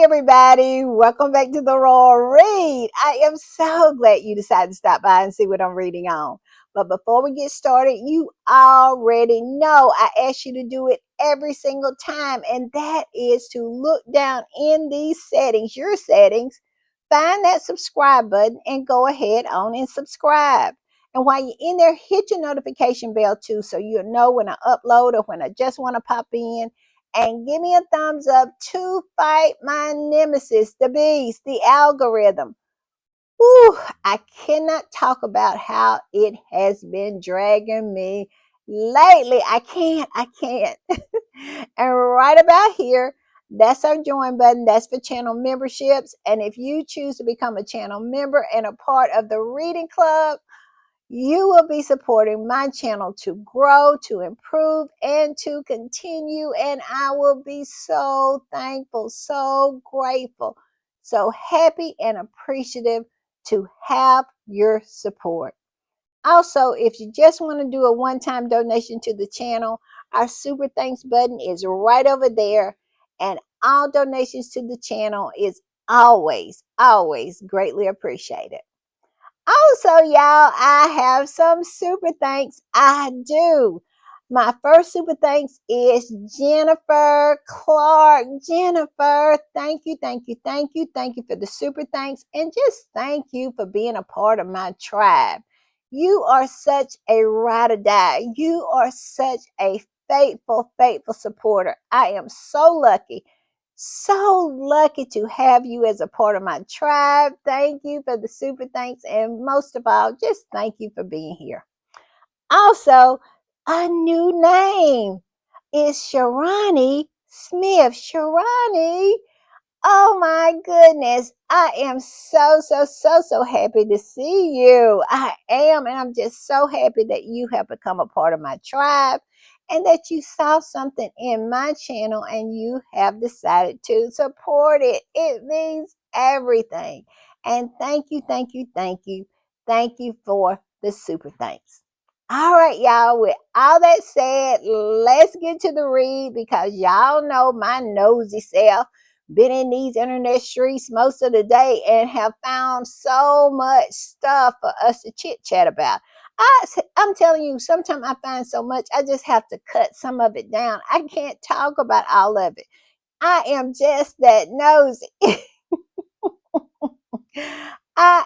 everybody, welcome back to the Royal Read. I am so glad you decided to stop by and see what I'm reading on. But before we get started, you already know I ask you to do it every single time, and that is to look down in these settings, your settings, find that subscribe button, and go ahead on and subscribe. And while you're in there, hit your notification bell too so you'll know when I upload or when I just want to pop in, and give me a thumbs up to fight my nemesis, the beast, the algorithm. Whew, I cannot talk about how it has been dragging me lately. I can't. And right about here, that's our join button. That's for channel memberships. And if you choose to become a channel member and a part of the reading club, you will be supporting my channel to grow, to improve, and to continue. And I will be so thankful, so grateful, so happy and appreciative to have your support. Also, if you just want to do a one-time donation to the channel, our super thanks button is right over there. And all donations to the channel is always greatly appreciated. Also, y'all, I have some super thanks. I do. My first super thanks is Jennifer Clark. Jennifer, thank you for the super thanks. And just thank you for being a part of my tribe. You are such a ride or die. You are such a faithful supporter. I am so lucky to have you as a part of my tribe. Thank you for the super thanks. And most of all, just thank you for being here. Also, a new name is Sharani Smith. Sharani, oh my goodness. I am so happy to see you. I am, and I'm just so happy that you have become a part of my tribe and that you saw something in my channel and you have decided to support it. It means everything. And thank you for the super thanks. All right, y'all. With all that said, let's get to the read because y'all know my nosy self been in these internet streets most of the day and have found so much stuff for us to chit chat about. I'm telling you, sometimes I find so much, I just have to cut some of it down. I can't talk about all of it. I am just that nosy. I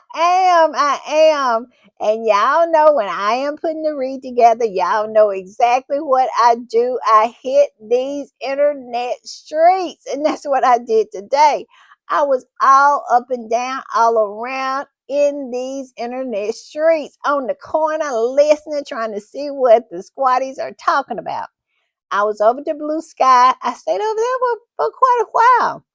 am. And y'all know when I am putting the read together, y'all know exactly what I do. I hit these internet streets, and that's what I did today. I was all up and down, all around in these internet streets, on the corner, listening, trying to see what the squatties are talking about. I was over to Blue Sky. I stayed over there for quite a while.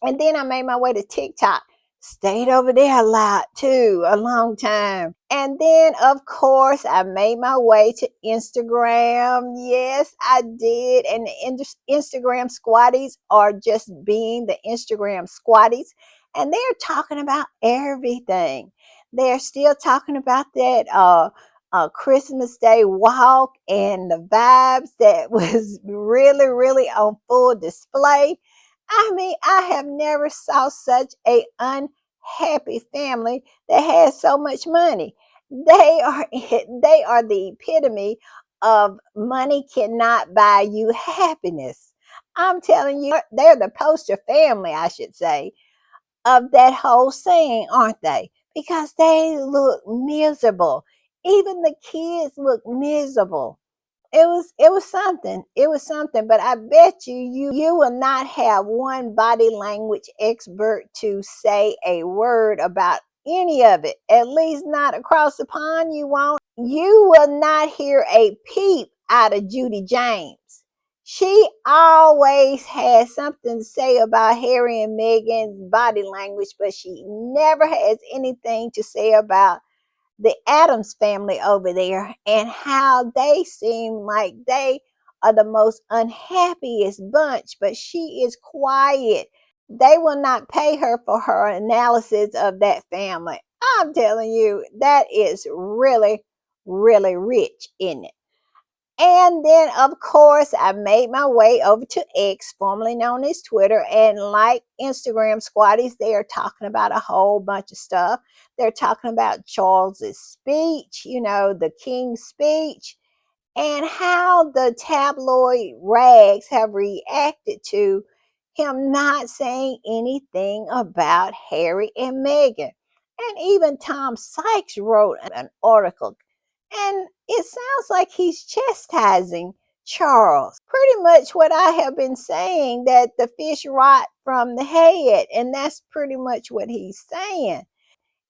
And then I made my way to TikTok. Stayed over there a lot too, a long time. And then, of course, I made my way to Instagram. Yes, I did. And the Instagram squatties are just being the Instagram squatties. And they're talking about everything. They're still talking about that Christmas Day walk and the vibes that was really on full display. I mean, I have never saw such a unhappy family that has so much money. They are the epitome of money cannot buy you happiness. I'm telling you, they're the poster family, I should say, of that whole saying, aren't they? Because they look miserable. Even the kids look miserable. It was something, but I bet you will not have one body language expert to say a word about any of it, at least not across the pond. You will not hear a peep out of Judy James. She always has something to say about Harry and Meghan's body language, but she never has anything to say about the Adams family over there and how they seem like they are the most unhappiest bunch, but she is quiet. They will not pay her for her analysis of that family. I'm telling you, that is really rich, isn't it? And then, of course, I made my way over to X, formerly known as Twitter. And like Instagram squatties, they are talking about a whole bunch of stuff. They're talking about Charles's speech, the King's speech, and how the tabloid rags have reacted to him not saying anything about Harry and Meghan. And even Tom Sykes wrote an article, and it sounds like he's chastising Charles. Pretty much what I have been saying, that the fish rot from the head, and that's pretty much what he's saying.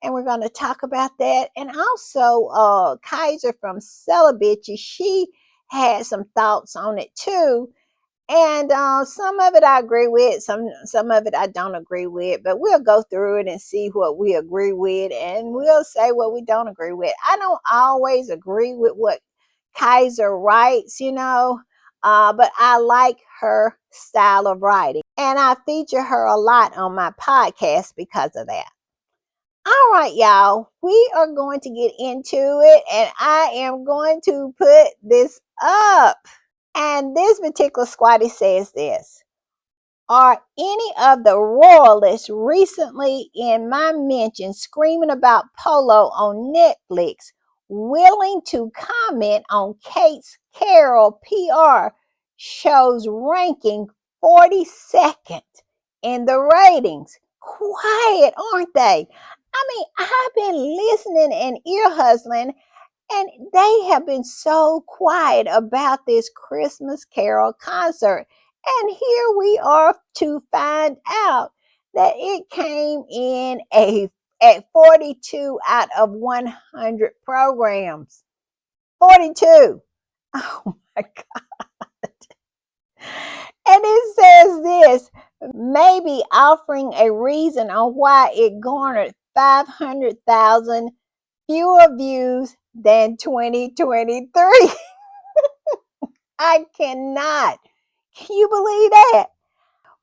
And we're going to talk about that. And also, Kaiser from Celibitchy, she had some thoughts on it too. And some of it I agree with, some of it I don't agree with. But we'll go through it and see what we agree with, and we'll say what we don't agree with. I don't always agree with what Kaiser writes, but I like her style of writing, and I feature her a lot on my podcast because of that. All right, y'all, we are going to get into it, and I am going to put this up. And this particular squatty says this: are any of the royalists recently in my mention screaming about Polo on Netflix willing to comment on Kate's Carol PR show's ranking 42nd in the ratings? Quiet, aren't they? I mean, I've been listening and ear hustling, and they have been so quiet about this Christmas Carol concert. And here we are to find out that it came in at 42 out of 100 programs. 42. Oh my God. And it says this: maybe offering a reason on why it garnered 500,000 fewer views than 2023. I cannot. Can you believe that?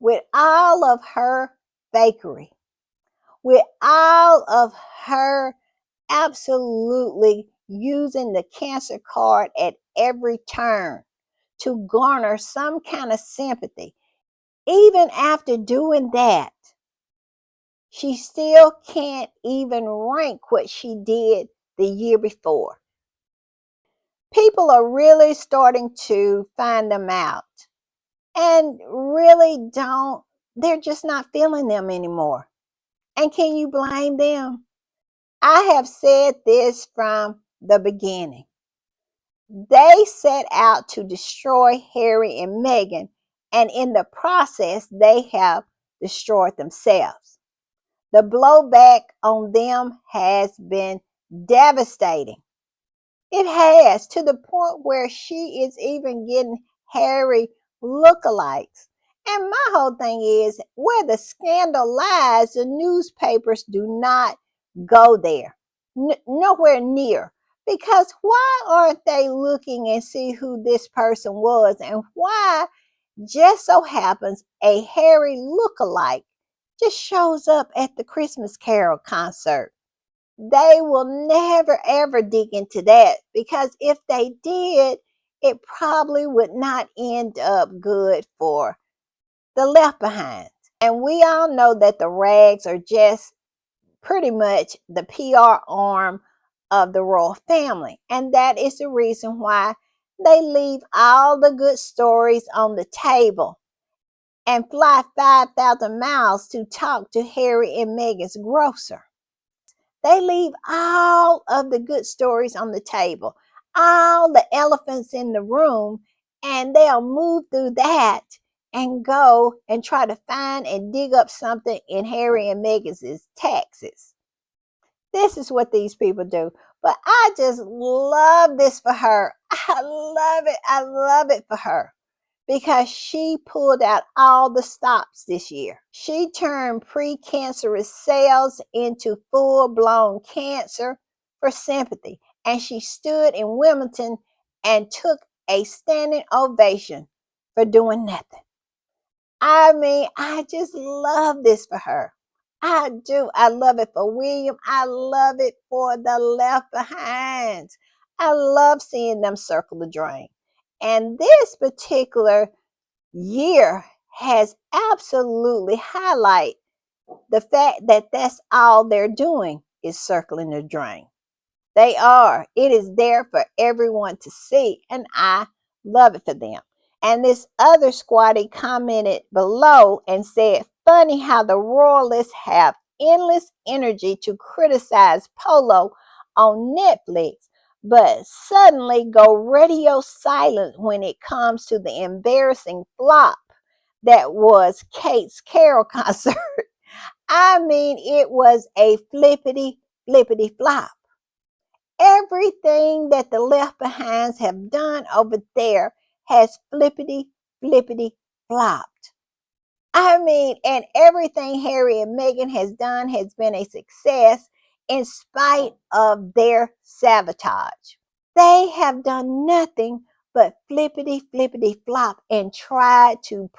With all of her fakery, with all of her absolutely using the cancer card at every turn to garner some kind of sympathy, even after doing that, she still can't even rank what she did the year before. People are really starting to find them out, and really they're just not feeling them anymore. And can you blame them? I have said this from the beginning. They set out to destroy Harry and Meghan, and in the process, they have destroyed themselves. The blowback on them has been devastating. It has, to the point where she is even getting Harry lookalikes. And my whole thing is, where the scandal lies, the newspapers do not go there. Nowhere near. Because why aren't they looking and see who this person was, and why just so happens a Harry lookalike just shows up at the Christmas Carol concert? They will never ever dig into that, because if they did, it probably would not end up good for the left behind. And we all know that the rags are just pretty much the PR arm of the royal family. And that is the reason why they leave all the good stories on the table and fly 5,000 miles to talk to Harry and Meghan's grocer. They leave all of the good stories on the table, all the elephants in the room, and they'll move through that and go and try to find and dig up something in Harry and Meghan's taxes. This is what these people do. But I just love this for her. I love it. I love it for her, because she pulled out all the stops this year. She turned precancerous cells into full-blown cancer for sympathy. And she stood in Wilmington and took a standing ovation for doing nothing. I mean, I just love this for her. I do. I love it for William. I love it for the left behinds. I love seeing them circle the drain. And this particular year has absolutely highlight the fact that that's all they're doing is circling the drain. They are. It is there for everyone to see, and I love it for them. And this other squatty commented below and said, funny how the royalists have endless energy to criticize Polo on Netflix, but suddenly go radio silent when it comes to the embarrassing flop that was Kate's Carol concert. I mean, it was a flippity, flippity flop. Everything that the Left Behinds have done over there has flippity, flippity flopped. I mean, and everything Harry and Meghan has done has been a success in spite of their sabotage. They have done nothing but flippity, flippity flop and try to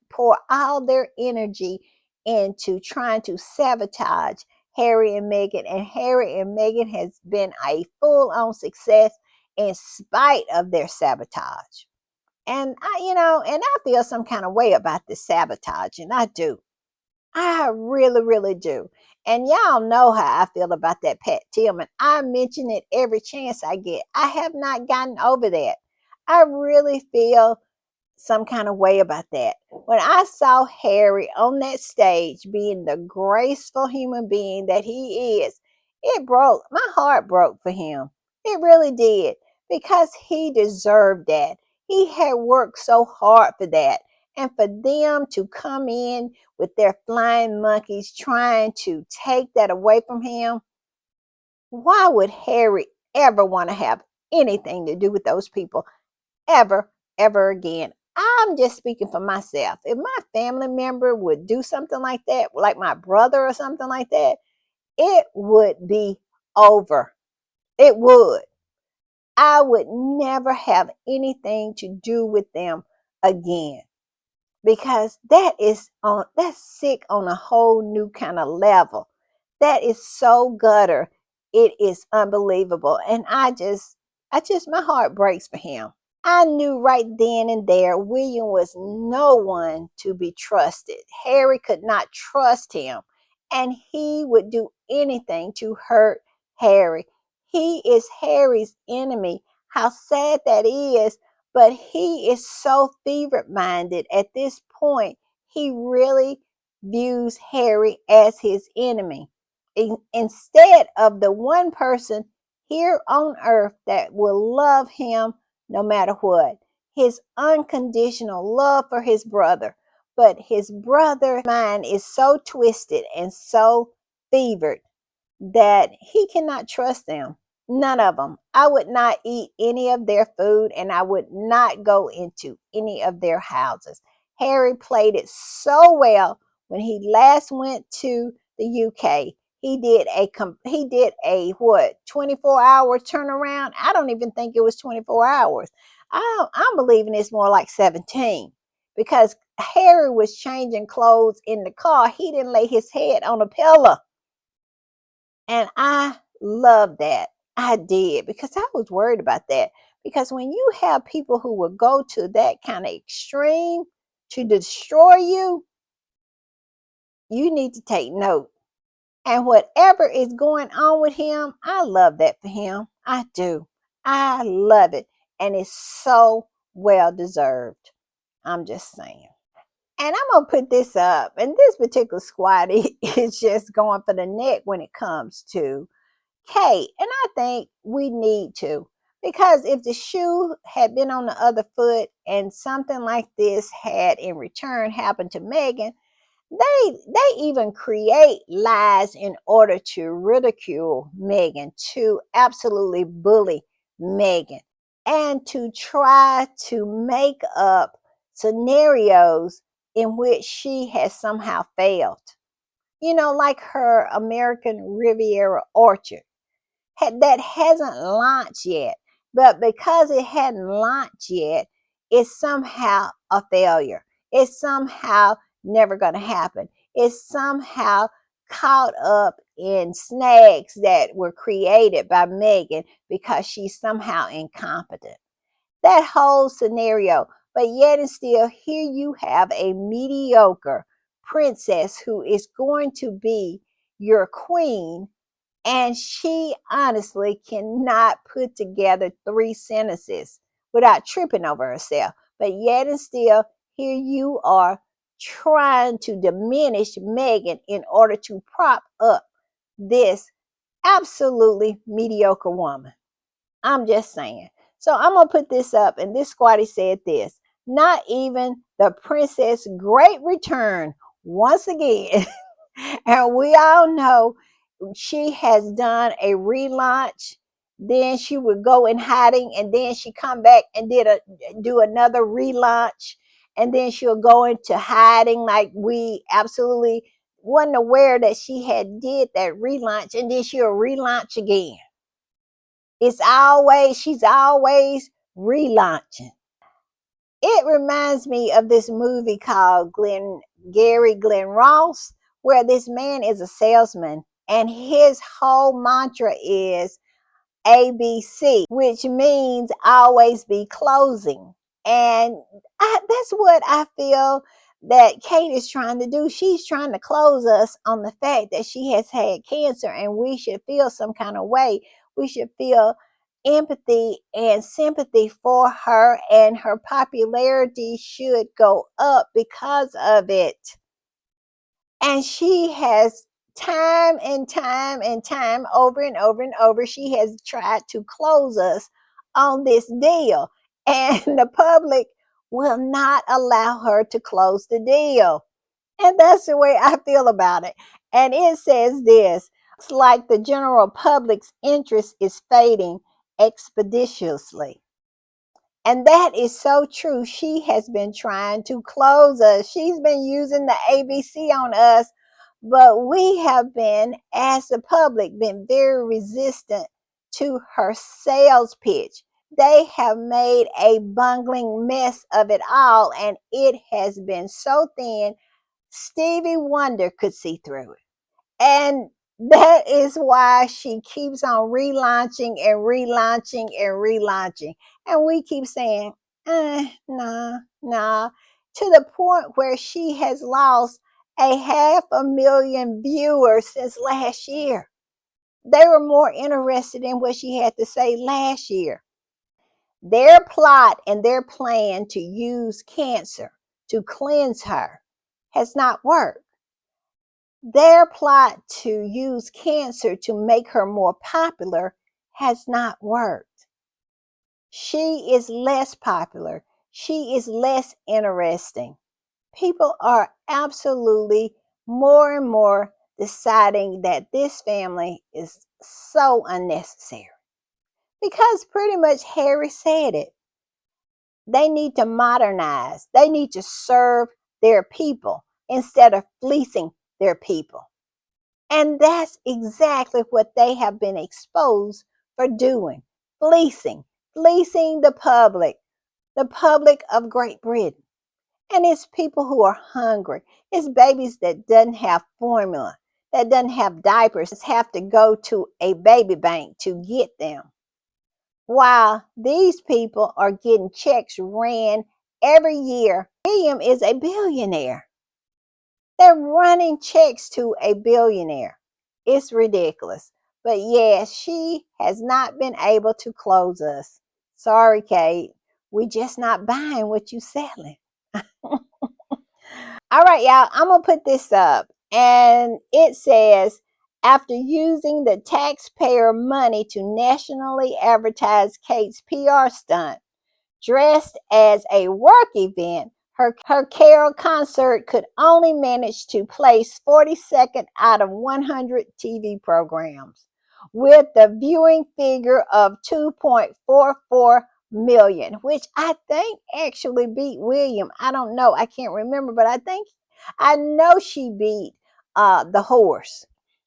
pour all their energy into trying to sabotage Harry and Meghan. And Harry and Meghan has been a full-on success in spite of their sabotage. And I feel some kind of way about this sabotage, and I do. I really, really do. And y'all know how I feel about that Pat Tillman. I mention it every chance I get. I have not gotten over that. I really feel some kind of way about that. When I saw Harry on that stage being the graceful human being that he is, it broke. My heart broke for him. It really did because he deserved that. He had worked so hard for that. And for them to come in with their flying monkeys trying to take that away from him, why would Harry ever want to have anything to do with those people ever, ever again? I'm just speaking for myself. If my family member would do something like that, like my brother or something like that, it would be over. It would. I would never have anything to do with them again because that's sick on a whole new kind of level. That is so gutter. It is unbelievable. And I just my heart breaks for him. I knew right then and there William was no one to be trusted. Harry could not trust him, and he would do anything to hurt Harry. He is Harry's enemy. How sad that is, but he is so fevered minded at this point. He really views Harry as his enemy instead of the one person here on earth that will love him no matter what. His unconditional love for his brother. But his brother's mind is so twisted and so fevered that he cannot trust them. None of them. I would not eat any of their food and I would not go into any of their houses. Harry played it so well when he last went to the UK. He did a what 24-hour turnaround. I don't even think it was 24 hours. I'm believing it's more like 17 because Harry was changing clothes in the car. He didn't lay his head on a pillow. And I love that. I did because I was worried about that. Because when you have people who will go to that kind of extreme to destroy you, you need to take note. And whatever is going on with him, I love that for him. I do. I love it. And it's so well deserved. I'm just saying. And I'm going to put this up. And this particular squatty is just going for the neck when it comes to Kate, and I think we need to because if the shoe had been on the other foot and something like this had in return happened to Megan, they even create lies in order to ridicule Megan, to absolutely bully Megan, and to try to make up scenarios in which she has somehow failed. Like her American Riviera Orchard that hasn't launched yet. But because it hadn't launched yet, it's somehow a failure. It's somehow never going to happen. It's somehow caught up in snags that were created by Megan because she's somehow incompetent. That whole scenario. But yet and still, here you have a mediocre princess who is going to be your queen, and she honestly cannot put together three sentences without tripping over herself. But yet and still, here you are trying to diminish Megan in order to prop up this absolutely mediocre woman. I'm just saying. So I'm going to put this up, and this squatty said this: not even the princess great return once again. And we all know she has done a relaunch. Then she would go in hiding, and then she come back and do another relaunch, and then she'll go into hiding like we absolutely wasn't aware that she had did that relaunch, and then she'll relaunch again. She's always relaunching. It reminds me of this movie called Glenn Ross, where this man is a salesman and his whole mantra is ABC, which means always be closing. And that's what I feel that Kate is trying to do. She's trying to close us on the fact that she has had cancer, and we should feel some kind of way. We should feel empathy and sympathy for her, and her popularity should go up because of it. And she has time and time and time over and over and over, she has tried to close us on this deal. And the public will not allow her to close the deal. And that's the way I feel about it. And it says this: looks like the general public's interest is fading expeditiously. And that is so true. She has been trying to close us. She's been using the ABC on us, but we have been, as the public, been very resistant to her sales pitch. They have made a bungling mess of it all, and it has been so thin, Stevie Wonder could see through it. And that is why she keeps on relaunching and relaunching and relaunching. And we keep saying, nah, nah, to the point where she has lost 500,000 viewers since last year. They were more interested in what she had to say last year. Their plot and their plan to use cancer to cleanse her has not worked. Their plot to use cancer to make her more popular has not worked. She is less popular. She is less interesting. People are absolutely more and more deciding that this family is so unnecessary. Because pretty much Harry said it. They need to modernize. They need to serve their people instead of fleecing their people. And that's exactly what they have been exposed for doing: fleecing, fleecing the public of Great Britain. And it's people who are hungry. It's babies that doesn't have formula, that doesn't have diapers, have to go to a baby bank to get them. While these people are getting checks ran every year. William is a billionaire. They're running checks to a billionaire. It's ridiculous. But yes, she has not been able to close us. Sorry, Kate. We just not buying what you selling. All right, y'all. I'm going to put this up. And it says, after using the taxpayer money to nationally advertise Kate's PR stunt, dressed as a work event, her carol concert could only manage to place 42nd out of 100 TV programs, with the viewing figure of 2.44 million, which I think actually beat William. I don't know. I can't remember, but I know she beat the horse.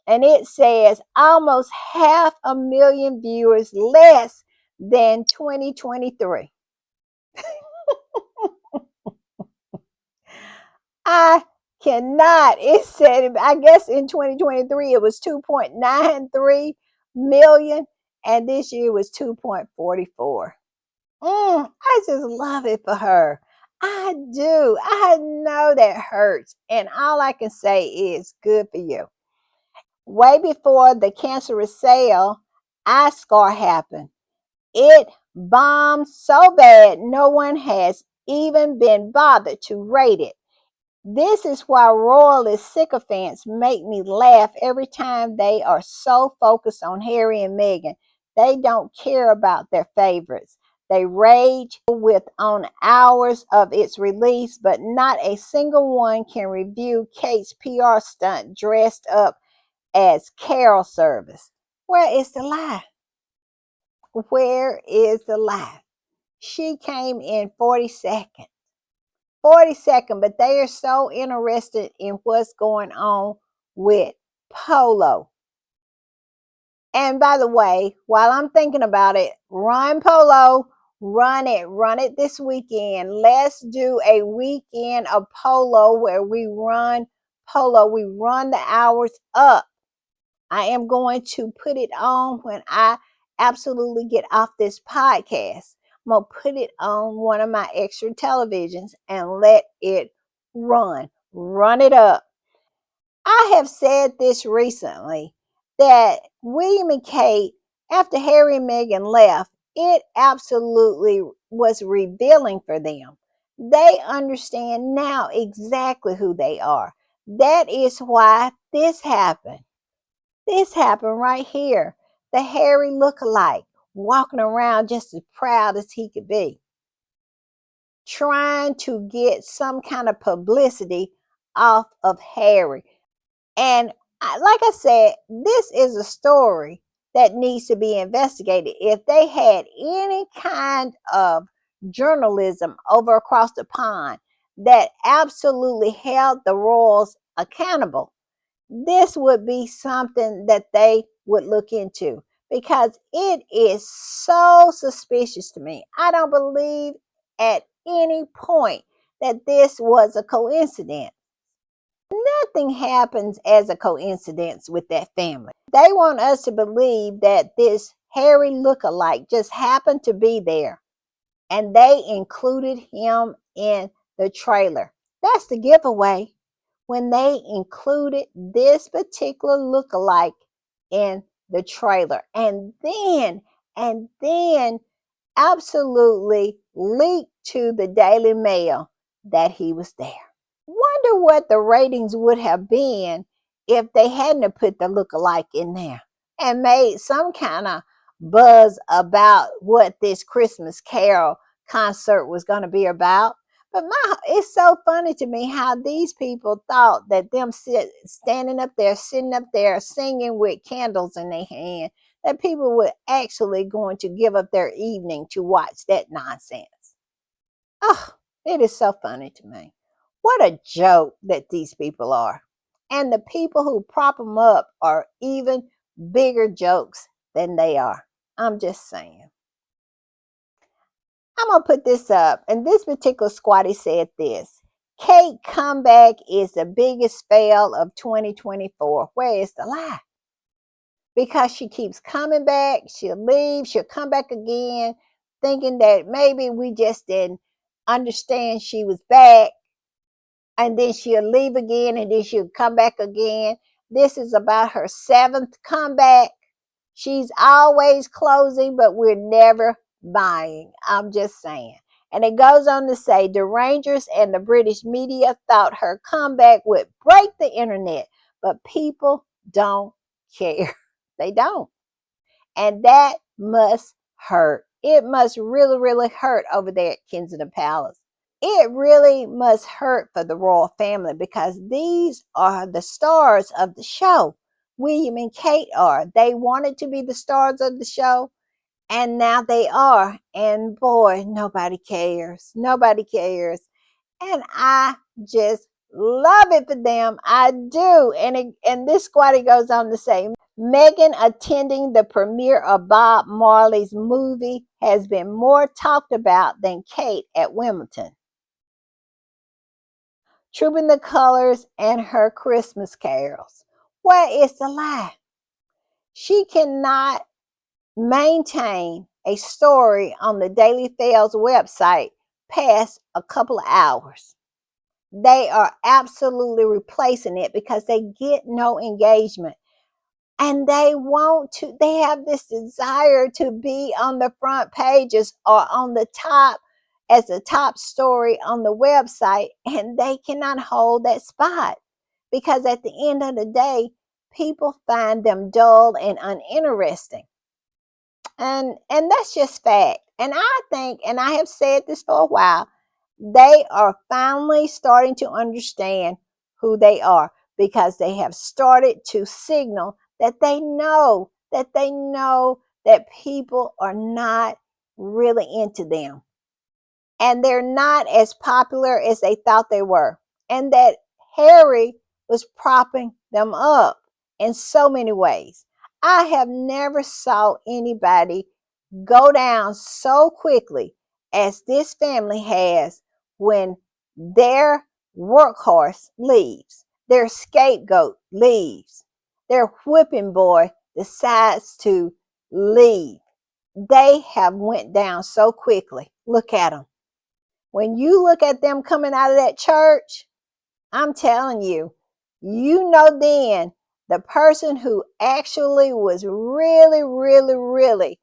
And it says almost 500,000 viewers less than 2023. I cannot. It said, I guess in 2023 it was 2.93 million, and this year was 2.44. I just love it for her. I do. I know that hurts. And all I can say is good for you. Way before the cancerous cell eye scar happened, it bombed so bad no one has even been bothered to rate it. This is why royalist sycophants make me laugh every time they are so focused on Harry and Meghan. They don't care about their favorites. They rage with on hours of its release, but not a single one can review Kate's PR stunt dressed up as Carol service. Where is the lie? Where is the lie? She came in 42nd. 42nd, but they are so interested in what's going on with Polo. And by the way, while I'm thinking about it, run Polo, run it this weekend. Let's do a weekend of Polo where we run Polo, we run the hours up. I am going to put it on when I absolutely get off this podcast. I'm going to put it on one of my extra televisions and let it run. Run it up. I have said this recently that William and Kate, after Harry and Meghan left, it absolutely was revealing for them. They understand now exactly who they are. That is why this happened. This happened right here. The Harry look-alike, walking around just as proud as he could be, trying to get some kind of publicity off of Harry. And like I said, this is a story that needs to be investigated. If they had any kind of journalism over across the pond that absolutely held the royals accountable, this would be something that they would look into because it is so suspicious to me. I don't believe at any point that this was a coincidence. Nothing happens as a coincidence with that family. They want us to believe that this Harry look-alike just happened to be there and they included him in the trailer. That's the giveaway when they included this particular look-alike in the trailer and then absolutely leaked to the Daily Mail that he was there. Wonder what the ratings would have been if they hadn't have put the look-alike in there and made some kind of buzz about what this Christmas Carol concert was going to be about. But it's so funny to me how these people thought that them standing up there, sitting up there, singing with candles in their hand, that people were actually going to give up their evening to watch that nonsense. Oh, it is so funny to me. What a joke that these people are. And the people who prop them up are even bigger jokes than they are. I'm just saying. I'm going to put this up. And this particular squatty said this: Kate comeback is the biggest fail of 2024. Where is the lie? Because she keeps coming back. She'll leave. She'll come back again, thinking that maybe we just didn't understand she was back, and then she'll leave again, and then she'll come back again. This is about her seventh comeback. She's always closing, but we're never buying. I'm just saying. And it goes on to say Derangers and the British media thought her comeback would break the internet, but people don't care. They don't. And that must hurt. It must really, really hurt over there at Kensington Palace. It really must hurt for the royal family because these are the stars of the show. William and Kate are. They wanted to be the stars of the show, and now they are. And boy, nobody cares. Nobody cares. And I just love it for them. I do. And this squatty goes on to say, Meghan attending the premiere of Bob Marley's movie has been more talked about than Kate at Wimbledon. Trooping the colors and her Christmas carols. Where is the lie? She cannot maintain a story on the Daily Fails website past a couple of hours. They are absolutely replacing it because they get no engagement. And they have this desire to be on the front pages or on the top as a top story on the website, and they cannot hold that spot because at the end of the day, people find them dull and uninteresting. And that's just fact. And I think, and I have said this for a while, they are finally starting to understand who they are because they have started to signal that that people are not really into them, and they're not as popular as they thought they were, and that Harry was propping them up in so many ways. I have never saw anybody go down so quickly as this family has when their workhorse leaves, their scapegoat leaves, their whipping boy decides to leave. They have went down so quickly. Look at them. When you look at them coming out of that church, I'm telling you, you know then the person who actually was really, really, really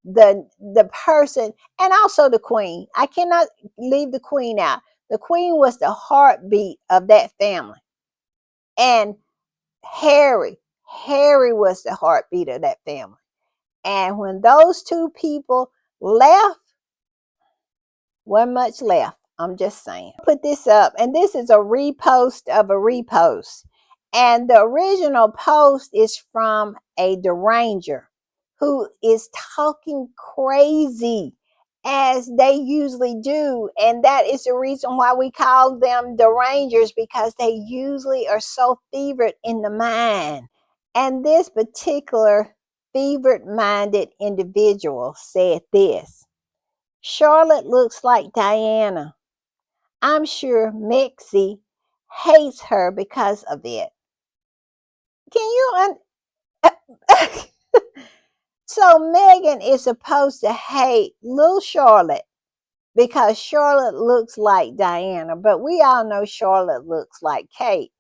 the person, and also the queen. I cannot leave the queen out. The queen was the heartbeat of that family. And Harry, Harry was the heartbeat of that family. And when those two people left, wasn't much left. I'm just saying. Put this up, and this is a repost of a repost. And the original post is from a Deranger who is talking crazy as they usually do. And that is the reason why we call them Derangers, because they usually are so fevered in the mind. And this particular fevered minded individual said this: Charlotte looks like Diana. I'm sure Mexie hates her because of it. Can you So Megan is supposed to hate little Charlotte because Charlotte looks like Diana, but we all know Charlotte looks like Kate.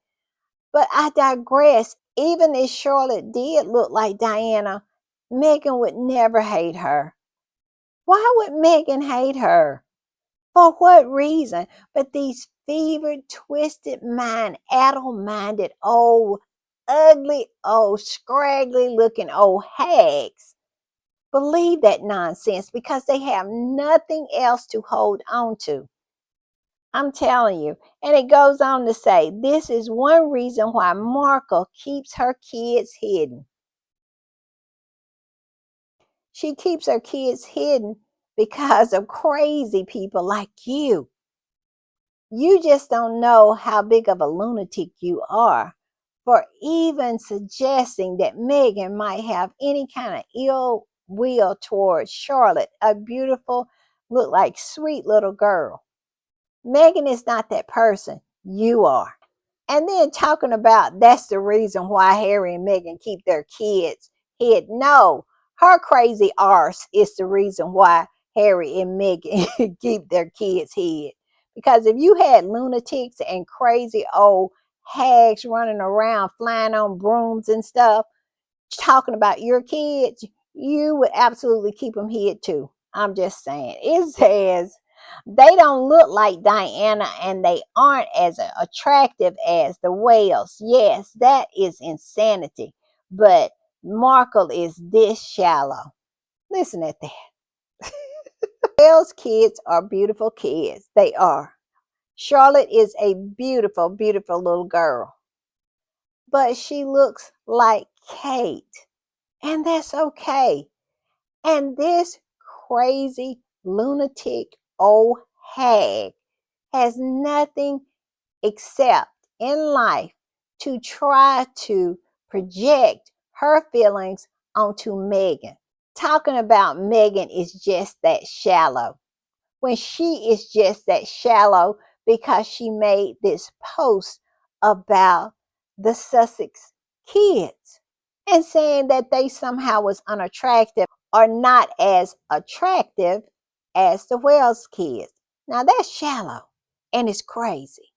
But I digress. Even if Charlotte did look like Diana, Megan would never hate her. Why would Megan hate her? For what reason? But these fevered, twisted mind, addle-minded, old, ugly, old, scraggly looking old hags believe that nonsense because they have nothing else to hold on to. I'm telling you. And it goes on to say, this is one reason why Markle keeps her kids hidden. She keeps her kids hidden because of crazy people like you. You just don't know how big of a lunatic you are for even suggesting that Megan might have any kind of ill will towards Charlotte, a beautiful, look like sweet little girl. Megan is not that person. You are. And then talking about that's the reason why Harry and Meghan keep their kids hid. No, her crazy arse is the reason why Harry and Meghan keep their kids hid. Because if you had lunatics and crazy old hags running around flying on brooms and stuff, talking about your kids, you would absolutely keep them hid too. I'm just saying. It says they don't look like Diana and they aren't as attractive as the whales. Yes, that is insanity. But Markle is this shallow. Listen at that. Whales kids are beautiful kids. They are. Charlotte is a beautiful, beautiful little girl. But she looks like Kate. And that's okay. And this crazy lunatic old hag has nothing except in life to try to project her feelings onto Megan. Talking about Megan is just that shallow. When she is just that shallow because she made this post about the Sussex kids and saying that they somehow was unattractive are not as attractive as the Wells kids. Now that's shallow and it's crazy.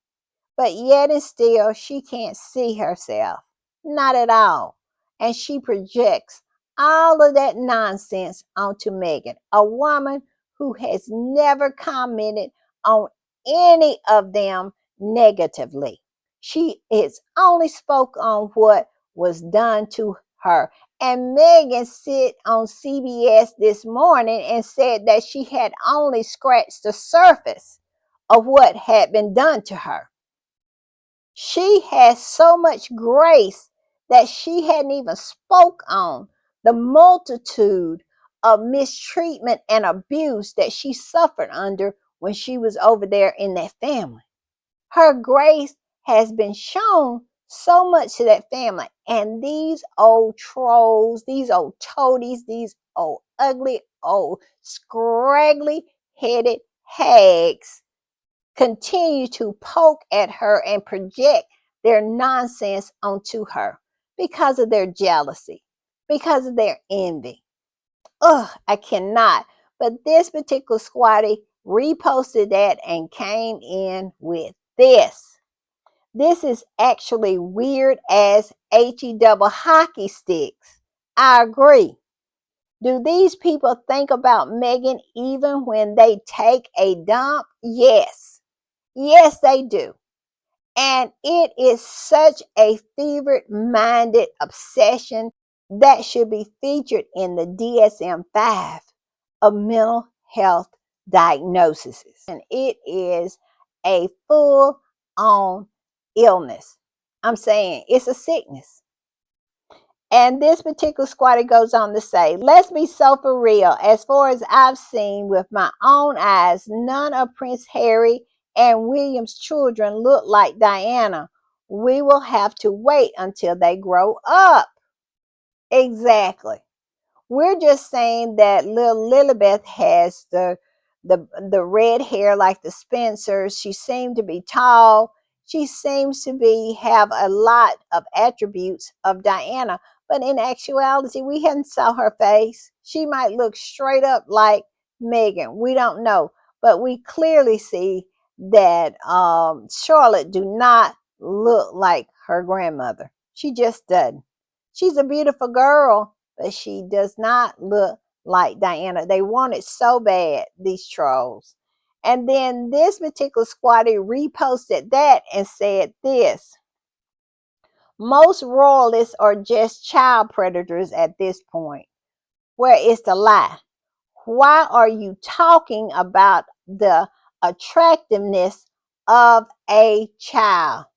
But yet and still, she can't see herself. Not at all. And she projects all of that nonsense onto Megan, a woman who has never commented on any of them negatively. She has only spoke on what was done to her. And Megan said on CBS this morning and said that she had only scratched the surface of what had been done to her. She has so much grace that she hadn't even spoke on the multitude of mistreatment and abuse that she suffered under when she was over there in that family. Her grace has been shown so much to that family. And these old trolls, these old toadies, these old ugly, old scraggly headed hags continue to poke at her and project their nonsense onto her because of their jealousy, because of their envy. Ugh, I cannot. But this particular squatty reposted that and came in with this. This is actually weird as HE double hockey sticks. I agree. Do these people think about Megan even when they take a dump? Yes. Yes, they do. And it is such a fevered minded obsession that should be featured in the DSM 5 of mental health diagnoses. And it is a full on illness. I'm saying it's a sickness. And this particular squatter goes on to say, let's be so for real. As far as I've seen with my own eyes, none of Prince Harry and William's children look like Diana. We will have to wait until they grow up. Exactly. We're just saying that little Lilibeth has the red hair like the Spencers. She seemed to be tall. She seems to be have a lot of attributes of Diana, but in actuality, we hadn't saw her face. She might look straight up like Megan. We don't know, but we clearly see that Charlotte do not look like her grandmother. She just doesn't. She's a beautiful girl, but she does not look like Diana. They want it so bad, these trolls. And then this particular squatty reposted that and said this: most royalists are just child predators at this point. Where is the lie? Why are you talking about the attractiveness of a child?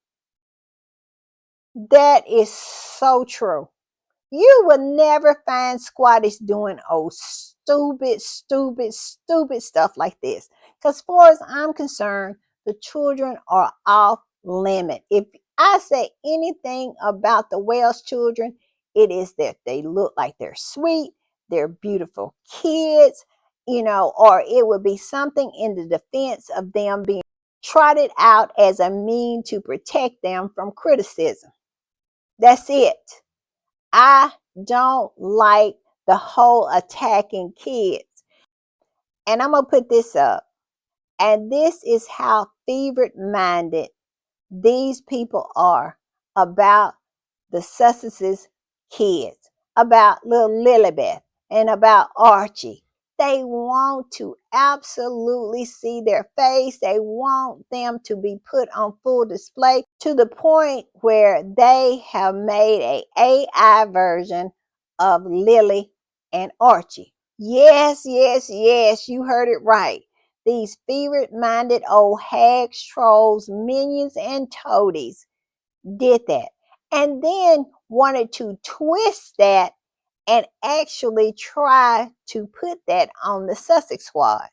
That is so true. You will never find squatties doing stupid stuff like this. Because, as far as I'm concerned, the children are off limit. If I say anything about the Welsh children, it is that they look like they're sweet, they're beautiful kids, or it would be something in the defense of them being trotted out as a mean to protect them from criticism. That's it. I don't like the whole attacking kids. And I'm going to put this up. And this is how fevered minded these people are about the Sussex's kids, about little Lilibeth, and about Archie. They want to absolutely see their face. They want them to be put on full display to the point where they have made a AI version of Lily and Archie. Yes, yes, yes, you heard it right. These fevered minded old hags, trolls, minions, and toadies did that. And then wanted to twist that and actually try to put that on the Sussex squad.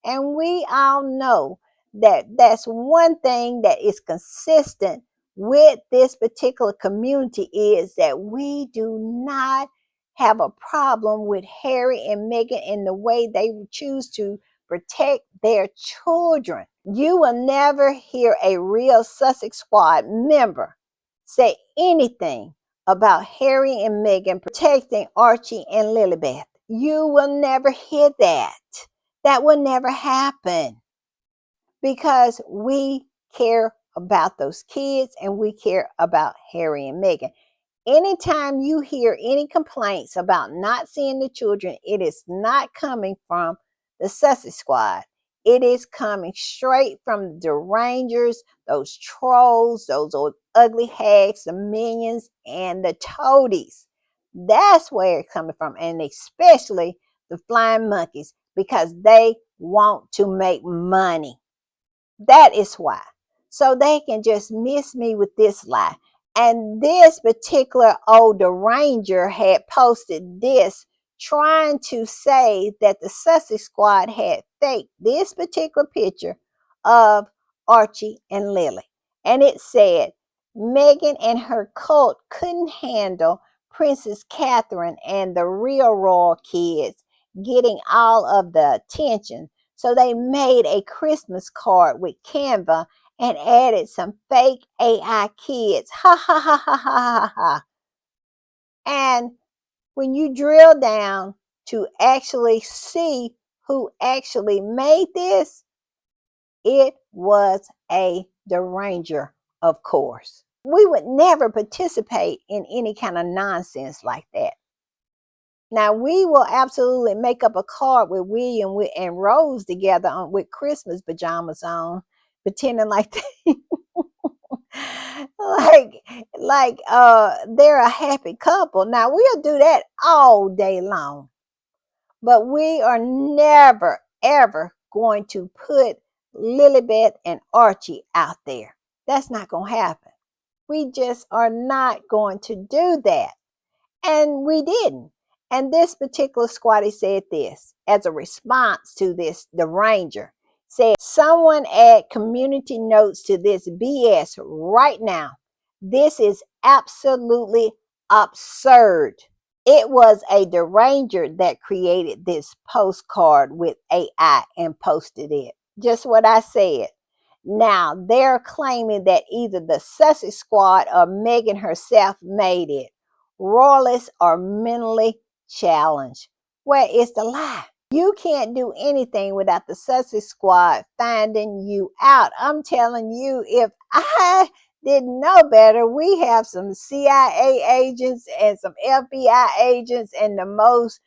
And we all know that that's one thing that is consistent with this particular community is that we do not have a problem with Harry and Meghan in the way they choose to protect their children. You will never hear a real Sussex squad member say anything about Harry and Meghan protecting Archie and Lilibeth. You will never hear that. That will never happen because we care about those kids and we care about Harry and Meghan. Anytime you hear any complaints about not seeing the children, it is not coming from the Sussex Squad. It is coming straight from the Derangers, those trolls, those old ugly hags, the minions, and the toadies. That's where it's coming from, and especially the flying monkeys because they want to make money. That is why. So they can just miss me with this lie. And this particular old Deranger had posted this trying to say that the Sussex Squad had faked this particular picture of Archie and Lily. And it said, Meghan and her cult couldn't handle Princess Catherine and the real royal kids getting all of the attention. So they made a Christmas card with Canva and added some fake AI kids. Ha ha ha ha ha ha ha. And when you drill down to actually see who actually made this, it was a Deranger, of course. We would never participate in any kind of nonsense like that. Now we will absolutely make up a card with William and Rose together with Christmas pajamas on, pretending like they, like they're a happy couple. Now we'll do that all day long, but we are never ever going to put Lilibet and Archie out there. That's not going to happen. We just are not going to do that. And we didn't. And this particular squatty said this as a response to this, the Ranger said, someone add community notes to this BS right now. This is absolutely absurd. It was a Deranger that created this postcard with AI and posted it. Just what I said. Now they're claiming that either the Sussex Squad or Meghan herself made it. Royalists are mentally challenged. Where is the lie? You can't do anything without the Sussex Squad finding you out. I'm telling you, if I didn't know better, we have some CIA agents and some FBI agents and the most,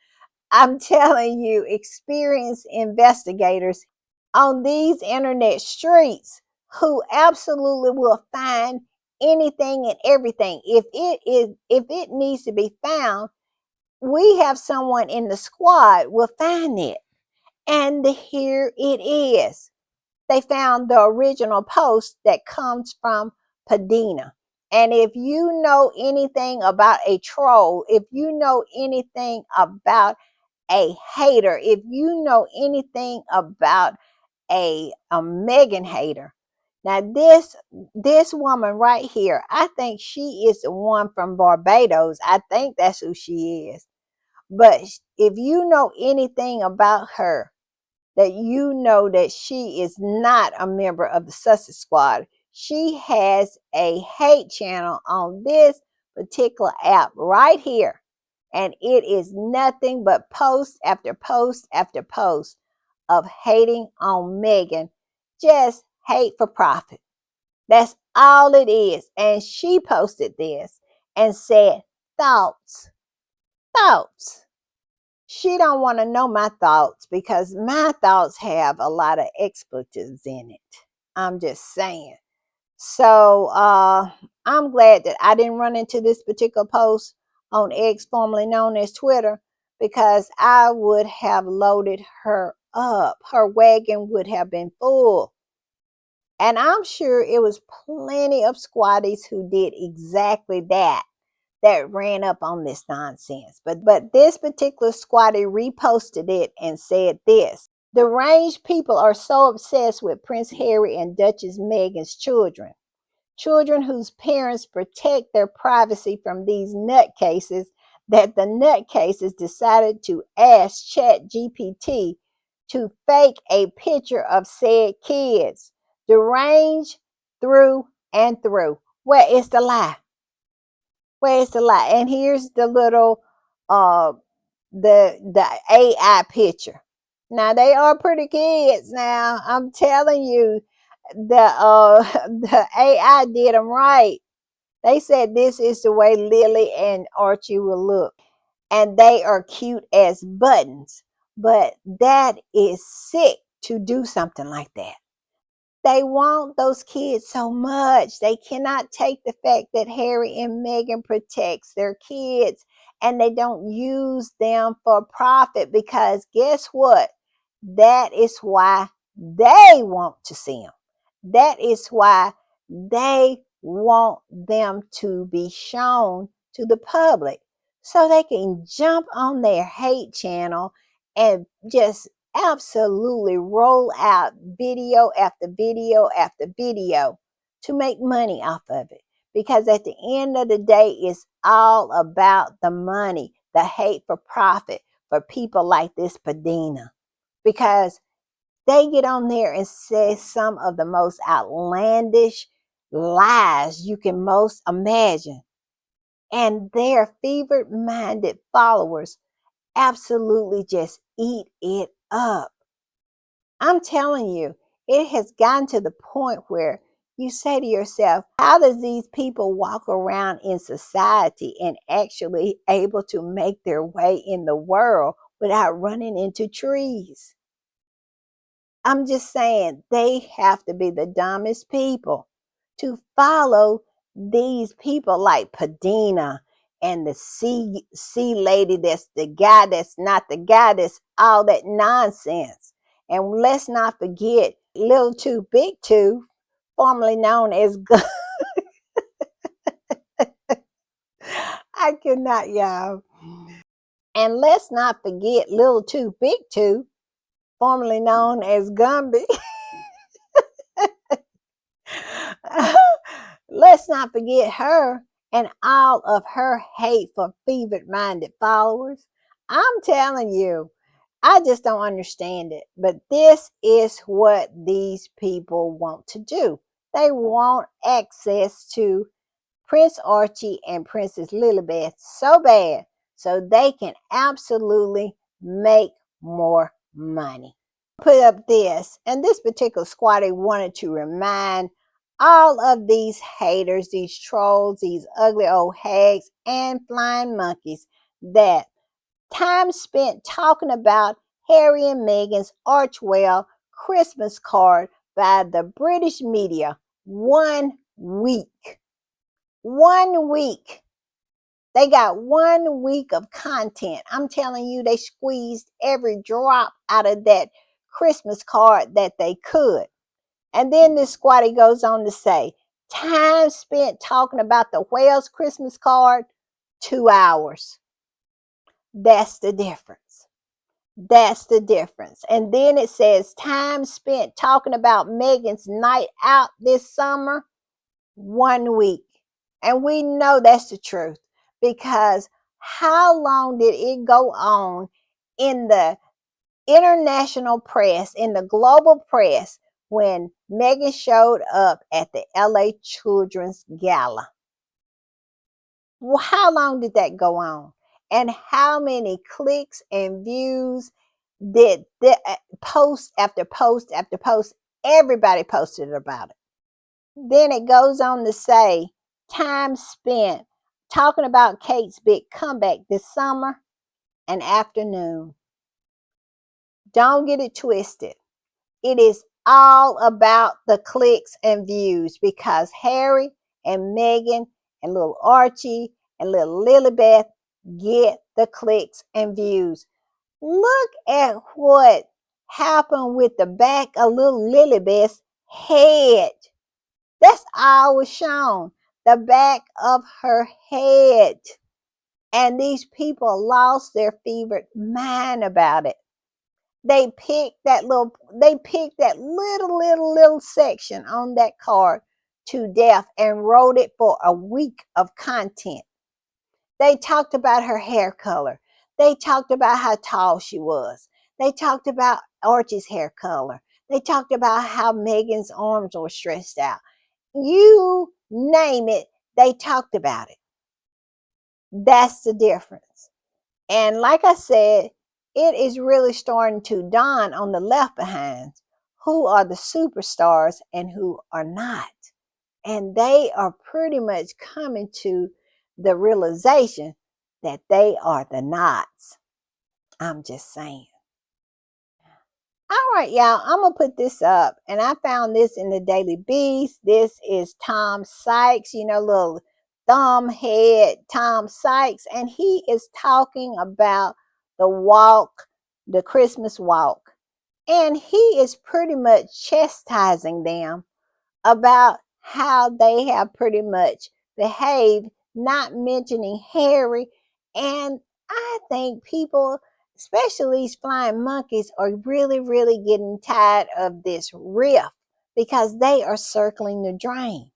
I'm telling you, experienced investigators on these internet streets who absolutely will find anything and everything. If it needs to be found, we have someone in the squad will find it. And here it is. They found the original post that comes from Padina. And if you know anything about a troll, if you know anything about a hater, if you know anything about a Meghan hater. Now this woman right here, I think she is the one from Barbados. I think that's who she is. But if you know anything about her, that you know that she is not a member of the Sussex Squad. She has a hate channel on this particular app right here. And it is nothing but post after post after post of hating on Meghan. Just hate for profit. That's all it is. And she posted this and said, thoughts, thoughts. She don't want to know my thoughts because my thoughts have a lot of expletives in it. I'm just saying. So I'm glad that I didn't run into this particular post on X, formerly known as Twitter, because I would have loaded her up. Her wagon would have been full. And I'm sure it was plenty of squatties who did exactly that ran up on this nonsense. But this particular squatty reposted it and said this. Deranged people are so obsessed with Prince Harry and Duchess Meghan's children. Children whose parents protect their privacy from these nutcases that the nutcases decided to ask ChatGPT to fake a picture of said kids. Deranged through and through. Where is the lie? Where's the lie? And here's the little the AI picture. Now they are pretty kids. Now I'm telling you, the AI did them right. They said this is the way Lily and Archie will look, and they are cute as buttons. But that is sick to do something like that. They want those kids so much. They cannot take the fact that Harry and Meghan protects their kids and they don't use them for profit, because guess what? That is why they want to see them. That is why they want them to be shown to the public so they can jump on their hate channel and just absolutely roll out video after video after video to make money off of it. Because at the end of the day, it's all about the money, the hate for profit for people like this Padina. Because they get on there and say some of the most outlandish lies you can most imagine. And their fevered minded followers absolutely just eat it up. I'm telling you, it has gotten to the point where you say to yourself, how does these people walk around in society and actually able to make their way in the world without running into trees? I'm just saying they have to be the dumbest people to follow these people like Padina and the C lady that's the guy that's not the guy, that's all that nonsense. And let's not forget Little Too Big Too, formerly known as I cannot, y'all. And let's not forget Little Too Big Too, formerly known as Gumby. Let's not forget her and all of her hateful, fevered minded followers. I'm telling you, I just don't understand it. But this is what these people want to do. They want access to Prince Archie and Princess Lilibeth so bad so they can absolutely make more money. Put up this, and this particular squatty wanted to remind all of these haters, these trolls, these ugly old hags and flying monkeys that time spent talking about Harry and Meghan's Archwell Christmas card by the British media 1 week. 1 week. They got 1 week of content. I'm telling you, they squeezed every drop out of that Christmas card that they could. And then this squatty goes on to say, time spent talking about the whale's Christmas card, 2 hours. That's the difference. That's the difference. And then it says, time spent talking about Meghan's night out this summer, 1 week. And we know that's the truth, because how long did it go on in the international press, in the global press, when Meghan showed up at the LA Children's Gala? Well, how long did that go on? And how many clicks and views did the post after post after post? Everybody posted about it. Then it goes on to say, time spent talking about Kate's big comeback this summer, an afternoon. Don't get it twisted. It is all about the clicks and views, because Harry and Meghan and little Archie and little Lilibeth get the clicks and views. Look at what happened with the back of little Lilibeth's head. That's all was shown, the back of her head. And these people lost their fevered mind about it. They picked that little section on that card to death and wrote it for a week of content. They talked about her hair color. They talked about how tall she was. They talked about Archie's hair color. They talked about how Meghan's arms were stretched out. You name it, they talked about it. That's the difference. And like I said, it is really starting to dawn on the left behinds who are the superstars and who are not. And they are pretty much coming to the realization that they are the nots. I'm just saying. All right, y'all, I'm going to put this up. And I found this in the Daily Beast. This is Tom Sykes, little thumb head Tom Sykes. And he is talking about the walk, the Christmas walk. And he is pretty much chastising them about how they have pretty much behaved, not mentioning Harry. And I think people, especially these flying monkeys, are really, really getting tired of this riff because they are circling the drain.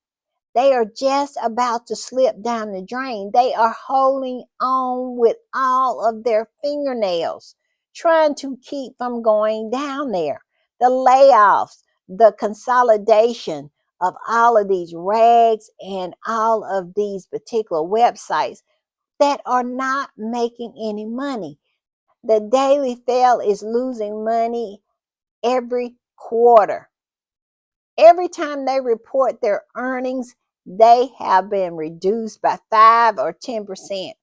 They are just about to slip down the drain. They are holding on with all of their fingernails, trying to keep from going down there. The layoffs, the consolidation of all of these rags and all of these particular websites that are not making any money. The Daily Fail is losing money every quarter. Every time they report their earnings, they have been reduced by 5 or 10%.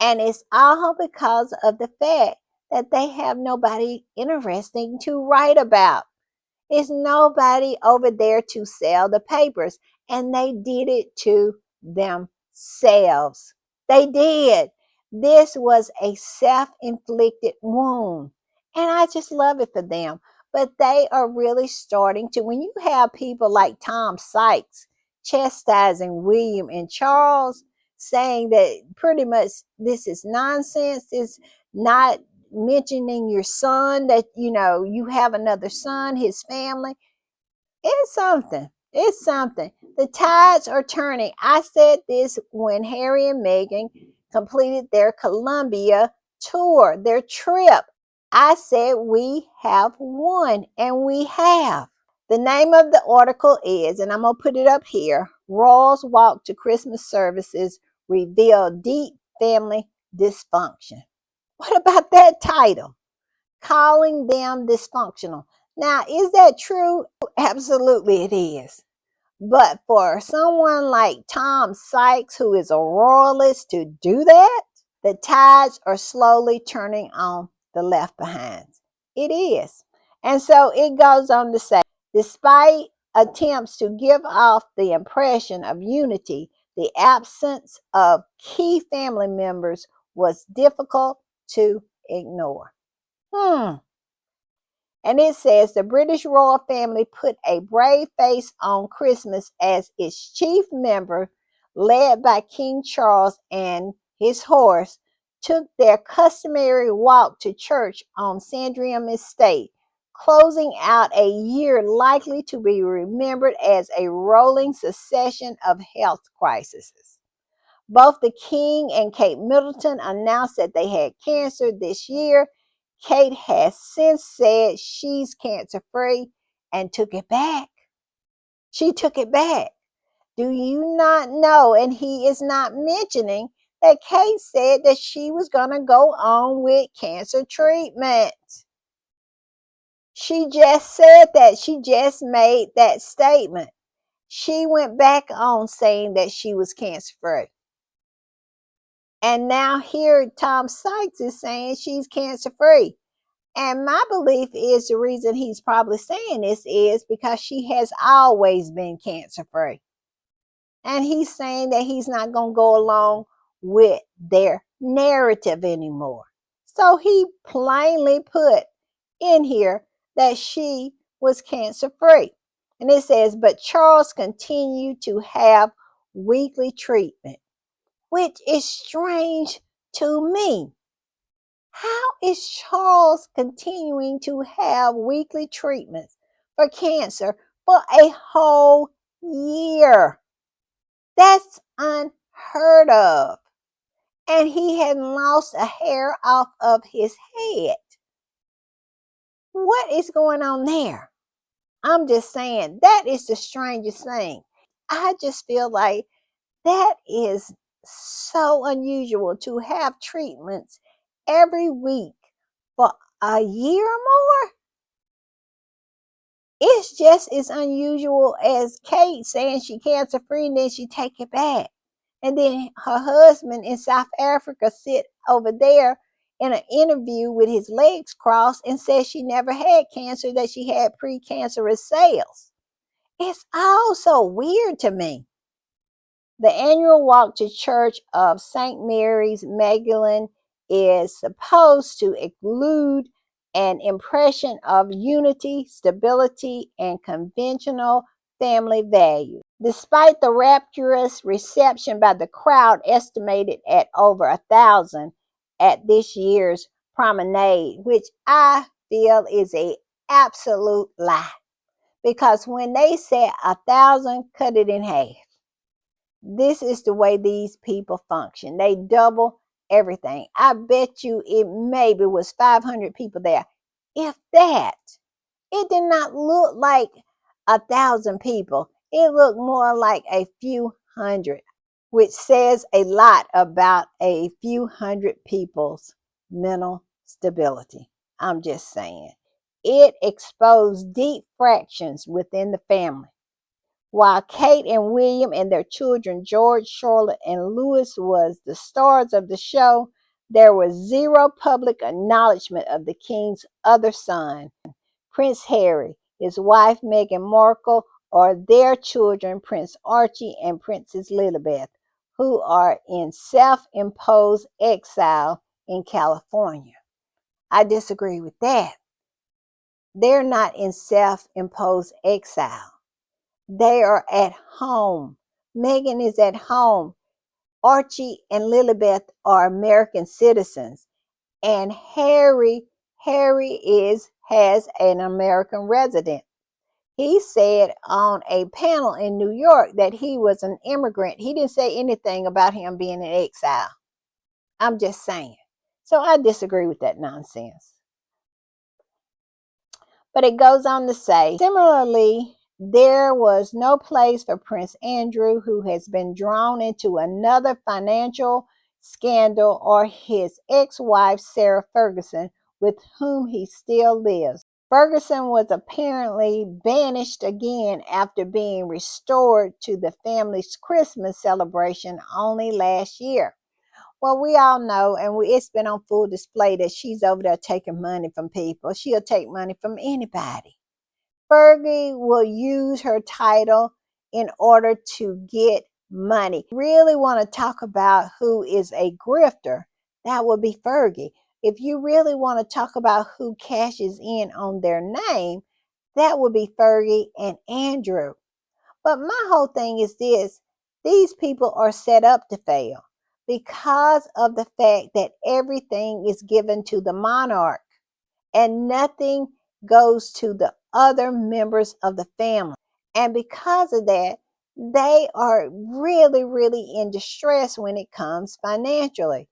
And it's all because of the fact that they have nobody interesting to write about. It's nobody over there to sell the papers. And they did it to themselves. They did. This was a self-inflicted wound. And I just love it for them. But they are really starting to, when you have people like Tom Sykes chastising William and Charles, saying that pretty much this is nonsense, is not mentioning your son, that you have another son, his family. It's something. It's something. The tides are turning. I said this when Harry and Meghan completed their Columbia tour, their trip. I said we have won, and we have. The name of the article is, and I'm going to put it up here, Royals Walk to Christmas Services Reveal Deep Family Dysfunction. What about that title? Calling them dysfunctional. Now, is that true? Absolutely, it is. But for someone like Tom Sykes, who is a royalist, to do that, the tides are slowly turning on the left behinds. It is. And so it goes on to say, despite attempts to give off the impression of unity, the absence of key family members was difficult to ignore. And it says the British royal family put a brave face on Christmas as its chief member, led by King Charles and his horse, took their customary walk to church on Sandringham Estate, closing out a year likely to be remembered as a rolling succession of health crises. Both the King and Kate Middleton announced that they had cancer this year. Kate has since said she's cancer free and took it back. She took it back. Do you not know? And he is not mentioning that Kate said that she was going to go on with cancer treatment. She just said that. She just made that statement. She went back on saying that she was cancer free. And now here Tom Sykes is saying she's cancer free. And my belief is the reason he's probably saying this is because she has always been cancer free. And he's saying that he's not going to go along with their narrative anymore. So he plainly put in here that she was cancer free. And it says, but Charles continued to have weekly treatment, which is strange to me. How is Charles continuing to have weekly treatments for cancer for a whole year? That's unheard of. And he hadn't lost a hair off of his head. What is going on there? I'm just saying, that is the strangest thing. I just feel like that is so unusual to have treatments every week for a year or more. It's just as unusual as Kate saying she cancer free and then she take it back. And then her husband in South Africa sit over there in an interview with his legs crossed and says she never had cancer, that she had precancerous cells. It's all so weird to me. The annual walk to Church of St. Mary's Magdalene is supposed to include an impression of unity, stability, and conventional family values. Despite the rapturous reception by the crowd, estimated at over 1,000 at this year's promenade, which I feel is a absolute lie. Because when they said 1,000, cut it in half. This is the way these people function. They double everything. I bet you it maybe was 500 people there. If that, it did not look like 1,000 people. It looked more like a few hundred, which says a lot about a few hundred people's mental stability. I'm just saying. It exposed deep fractions within the family. While Kate and William and their children, George, Charlotte, and Louis, was the stars of the show, there was zero public acknowledgement of the king's other son, Prince Harry, his wife Meghan Markle, or their children, Prince Archie and Princess Lilibeth, who are in self-imposed exile in California. I disagree with that. They're not in self-imposed exile. They are at home. Meghan is at home. Archie and Lilibeth are American citizens. And Harry has an American resident. He said on a panel in New York that he was an immigrant. He didn't say anything about him being in exile. I'm just saying. So I disagree with that nonsense. But it goes on to say, similarly, there was no place for Prince Andrew, who has been drawn into another financial scandal, or his ex-wife, Sarah Ferguson, with whom he still lives. Ferguson was apparently banished again after being restored to the family's Christmas celebration only last year. Well, we all know, and it's been on full display, that she's over there taking money from people. She'll take money from anybody. Fergie will use her title in order to get money. Really want to talk about who is a grifter, that would be Fergie. If you really want to talk about who cashes in on their name, that would be Fergie and Andrew. But my whole thing is this: these people are set up to fail because of the fact that everything is given to the monarch and nothing goes to the other members of the family. And because of that, they are really, really in distress when it comes financially.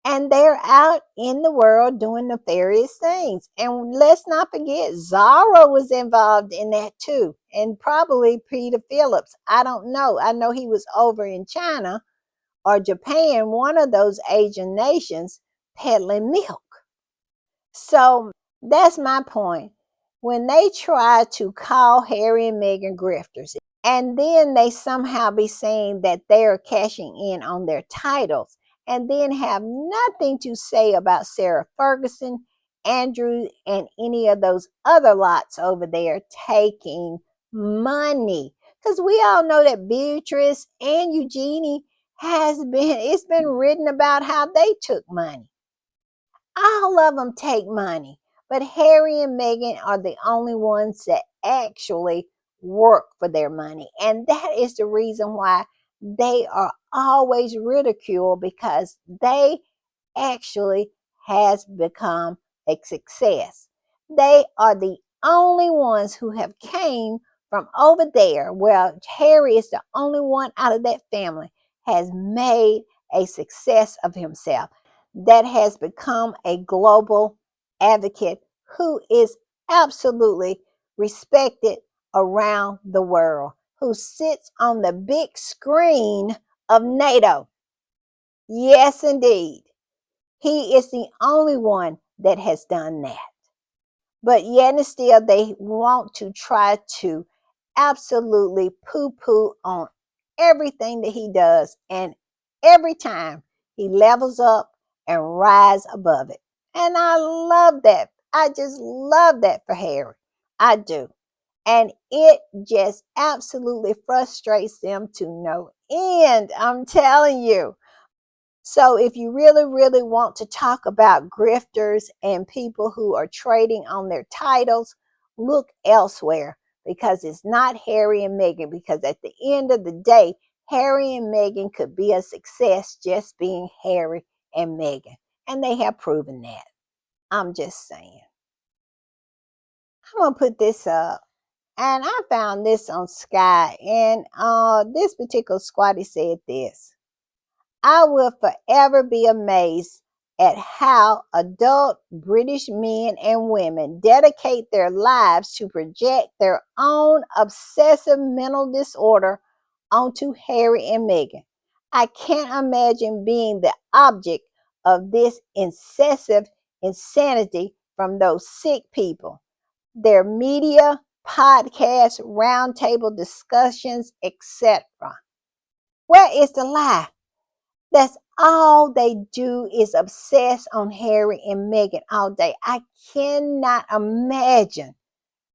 And they're out in the world doing nefarious things. And let's not forget, Zara was involved in that too. And probably Peter Phillips. I don't know. I know he was over in China or Japan, one of those Asian nations, peddling milk. So that's my point. When they try to call Harry and Meghan grifters, and then they somehow be saying that they are cashing in on their titles, and then have nothing to say about Sarah Ferguson, Andrew, and any of those other lots over there taking money. Because we all know that Beatrice and Eugenie it's been written about how they took money. All of them take money, but Harry and Meghan are the only ones that actually work for their money. And that is the reason why they are always ridiculed, because they actually has become a success. They are the only ones who have came from over there. Well, Harry is the only one out of that family has made a success of himself, that has become a global advocate who is absolutely respected around the world, who sits on the big screen of NATO. Yes, indeed. He is the only one that has done that. But yet and still, they want to try to absolutely poo poo on everything that he does. And every time he levels up and rise above it. And I love that. I just love that for Harry. I do. And it just absolutely frustrates them to no end. I'm telling you. So, if you really, really want to talk about grifters and people who are trading on their titles, look elsewhere because it's not Harry and Meghan. Because at the end of the day, Harry and Meghan could be a success just being Harry and Meghan. And they have proven that. I'm just saying. I'm going to put this up. And I found this on Sky. And this particular squatty said this: I will forever be amazed at how adult British men and women dedicate their lives to project their own obsessive mental disorder onto Harry and Meghan. I can't imagine being the object of this incessive insanity from those sick people. Their media, podcasts, roundtable discussions, etc. Where is the lie? That's all they do is obsess on Harry and Meghan all day. I cannot imagine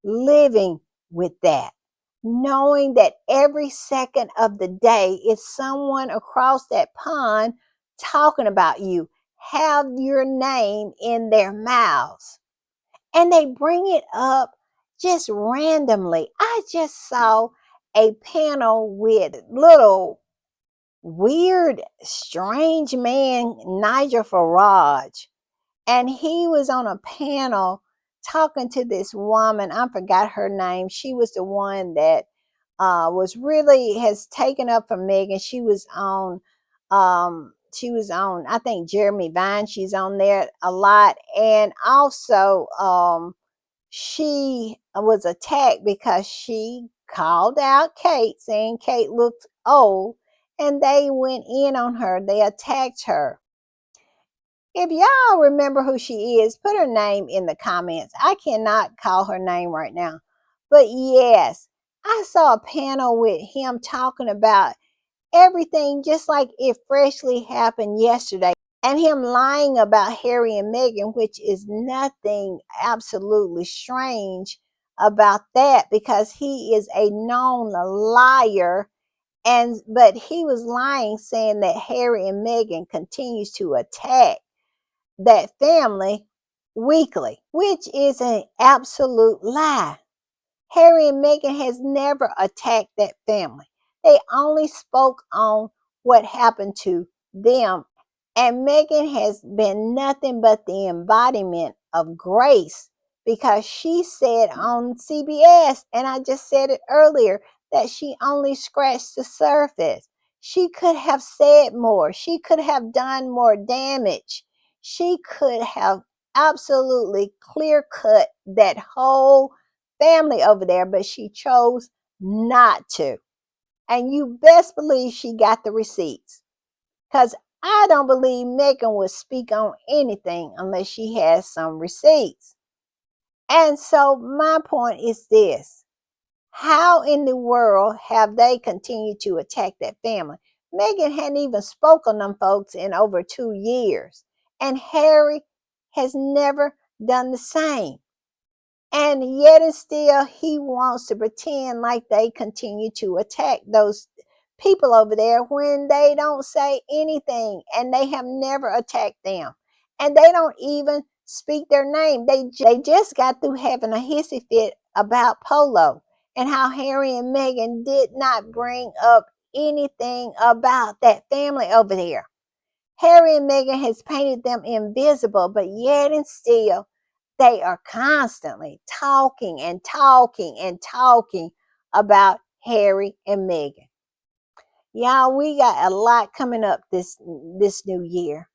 living with that, knowing that every second of the day is someone across that pond talking about you, have your name in their mouths, and they bring it up just randomly. I just saw a panel with little weird, strange man, Nigel Farage. And he was on a panel talking to this woman. I forgot her name. She was the one that was really has taken up for Megan. She was on, I think Jeremy Vine, she's on there a lot. And also she was attacked because she called out Kate, saying Kate looked old, and they went in on her. They attacked her. If y'all remember who she is, put her name in the comments. I cannot call her name right now. But yes, I saw a panel with him talking about everything just like it freshly happened yesterday, and him lying about Harry and Meghan, which is nothing absolutely strange about that because he is a known liar. And but he was lying, saying that Harry and Meghan continues to attack that family weekly, which is an absolute lie. Harry and Meghan has never attacked that family. They only spoke on what happened to them. And Meghan has been nothing but the embodiment of grace because she said on CBS, and I just said it earlier, that she only scratched the surface. She could have said more. She could have done more damage. She could have absolutely clear cut that whole family over there, but she chose not to. And you best believe she got the receipts. Because I don't believe Megan would speak on anything unless she has some receipts. And so my point is this: how in the world have they continued to attack that family? Megan hadn't even spoken on them folks in over 2 years. And Harry has never done the same. And yet and still he wants to pretend like they continue to attack those people over there when they don't say anything and they have never attacked them. And they don't even speak their name. They just got through having a hissy fit about Polo and how Harry and Meghan did not bring up anything about that family over there. Harry and Meghan has painted them invisible, but yet and still they are constantly talking and talking and talking about Harry and Meghan. Y'all, we got a lot coming up this new year.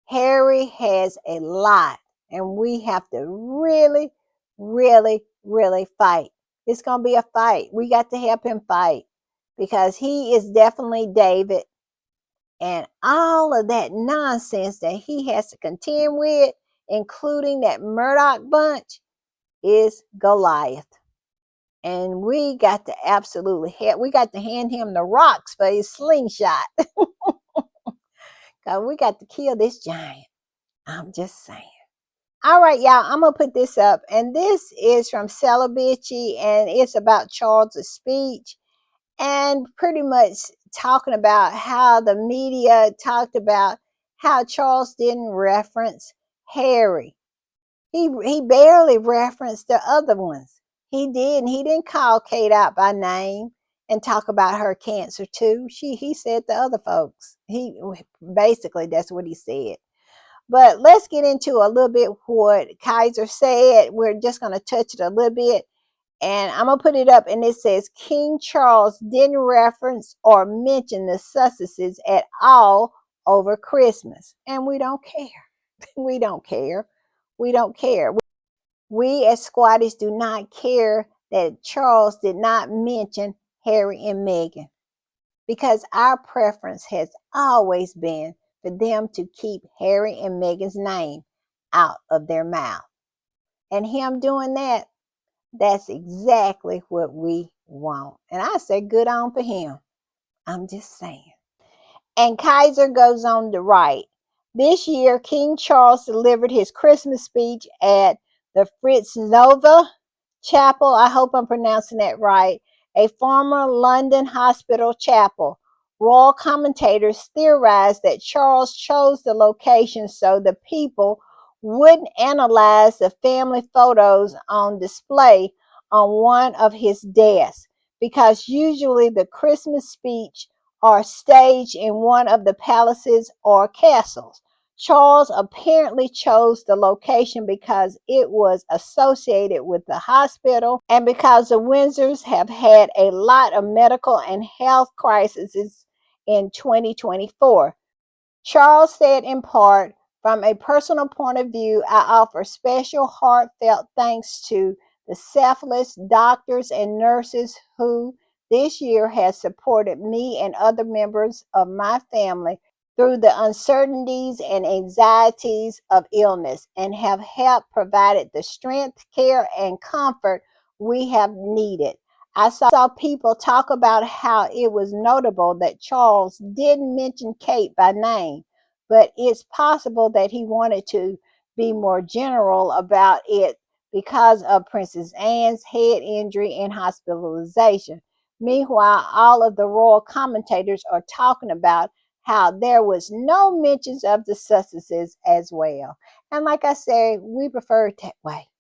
Harry has a lot, and we have to really, really, really fight. It's gonna be a fight. We got to help him fight because he is definitely David. And all of that nonsense that he has to contend with, including that Murdoch bunch, is Goliath. And we got to we got to hand him the rocks for his slingshot. Cause we got to kill this giant. I'm just saying. All right, y'all, I'm gonna put this up, and this is from Celebici, and it's about Charles's speech, and pretty much talking about how the media talked about how Charles didn't reference Harry. He barely referenced the other ones. He didn't call Kate out by name and talk about her cancer too. He said the other folks. He basically that's what he said. But let's get into a little bit what Kaiser said. We're just going to touch it a little bit. And I'm going to put it up, and it says King Charles didn't reference or mention the Sussexes at all over Christmas. And we don't care. We don't care. We don't care. We as Squatties do not care that Charles did not mention Harry and Meghan, because our preference has always been for them to keep Harry and Meghan's name out of their mouth. And him doing that, that's exactly what we want. And I say good on for him. I'm just saying. And Kaiser goes on to write, this year King Charles delivered his Christmas speech at the Fritz Nova Chapel. I hope I'm pronouncing that right. A former London hospital chapel. Royal commentators theorized that Charles chose the location so the people wouldn't analyze the family photos on display on one of his desks, because usually the Christmas speech are staged in one of the palaces or castles. Charles apparently chose the location because it was associated with the hospital and because the Windsors have had a lot of medical and health crises in 2024. Charles said in part, from a personal point of view, I offer special heartfelt thanks to the selfless doctors and nurses who this year has supported me and other members of my family through the uncertainties and anxieties of illness, and have helped provided the strength, care, and comfort we have needed. I saw people talk about how it was notable that Charles didn't mention Kate by name, but it's possible that he wanted to be more general about it because of Princess Anne's head injury and hospitalization. Meanwhile, all of the royal commentators are talking about how there was no mentions of the Sussexes as well. And like I said, we prefer it that way.